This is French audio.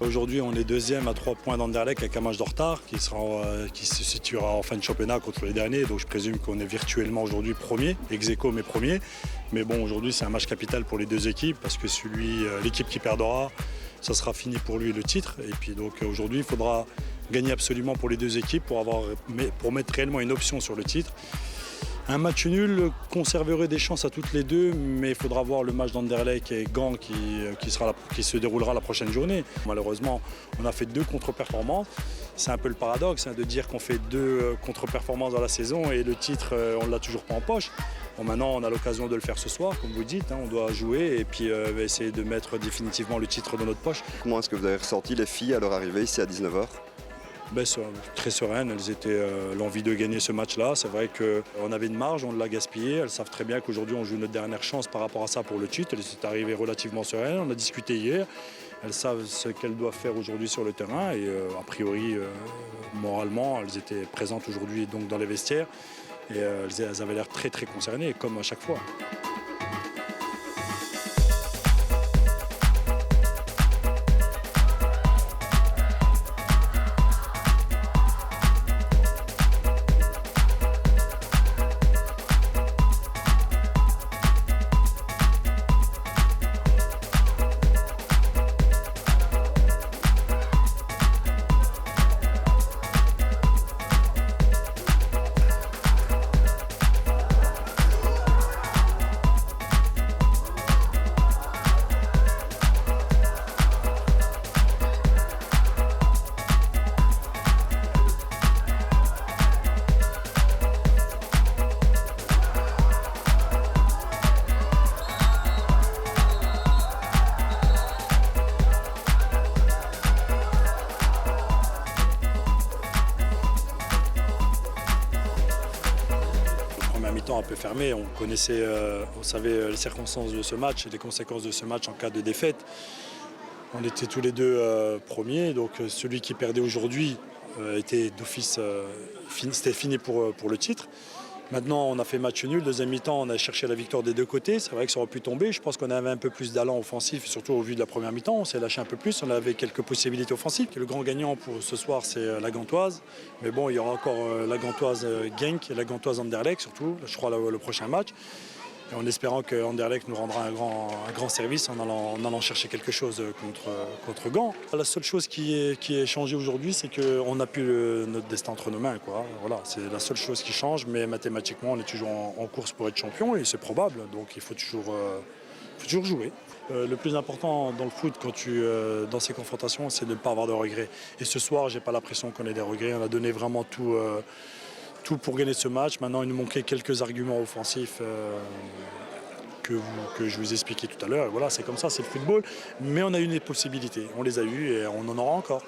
Aujourd'hui, on est deuxième à 3 points d'Anderlecht avec un match de retard qui se situera en fin de championnat contre les derniers. Donc je présume qu'on est virtuellement aujourd'hui premier, ex-aequo mais premier. Mais bon, aujourd'hui, c'est un match capital pour les deux équipes parce que l'équipe qui perdra, ça sera fini pour lui le titre. Et puis donc aujourd'hui, il faudra gagner absolument pour les deux équipes pour mettre réellement une option sur le titre. Un match nul conserverait des chances à toutes les deux, mais il faudra voir le match d'Anderlecht et Gand qui se déroulera la prochaine journée. Malheureusement, on a fait 2 contre-performances. C'est un peu le paradoxe de dire qu'on fait 2 contre-performances dans la saison et le titre, on ne l'a toujours pas en poche. Bon, maintenant, on a l'occasion de le faire ce soir, comme vous dites. On doit jouer et puis essayer de mettre définitivement le titre dans notre poche. Comment est-ce que vous avez ressenti les filles à leur arrivée ici à 19h ? Très sereines, elles étaient l'envie de gagner ce match-là. C'est vrai qu'on avait une marge, on l'a gaspillé. Elles savent très bien qu'aujourd'hui on joue notre dernière chance par rapport à ça pour le titre. Elles sont arrivées relativement sereines, on a discuté hier. Elles savent ce qu'elles doivent faire aujourd'hui sur le terrain et a priori, moralement, elles étaient présentes aujourd'hui donc dans les vestiaires et elles avaient l'air très très concernées, comme à chaque fois. Un peu fermé, on savait les circonstances de ce match et les conséquences de ce match en cas de défaite. On était tous les deux premiers, donc celui qui perdait aujourd'hui était d'office, c'était fini pour le titre. Maintenant, on a fait match nul. Deuxième mi-temps, on a cherché la victoire des deux côtés. C'est vrai que ça aurait pu tomber. Je pense qu'on avait un peu plus d'allant offensif, surtout au vu de la première mi-temps. On s'est lâché un peu plus. On avait quelques possibilités offensives. Le grand gagnant pour ce soir, c'est la Gantoise. Mais bon, il y aura encore la Gantoise Genk et la Gantoise Anderlecht, surtout, je crois, le prochain match. Et en espérant que Anderlecht nous rendra un grand service en allant chercher quelque chose contre Gand. La seule chose qui est changée aujourd'hui, c'est qu'on n'a plus notre destin entre nos mains, quoi. Voilà, c'est la seule chose qui change, mais mathématiquement, on est toujours en course pour être champion et c'est probable, donc il faut toujours jouer. Le plus important dans le foot, dans ces confrontations, c'est de ne pas avoir de regrets. Et ce soir, je n'ai pas l'impression qu'on ait des regrets. On a donné vraiment tout pour gagner ce match. Maintenant, il nous manquait quelques arguments offensifs que je vous ai expliqué tout à l'heure. Voilà, c'est comme ça, c'est le football. Mais on a eu des possibilités. On les a eues et on en aura encore.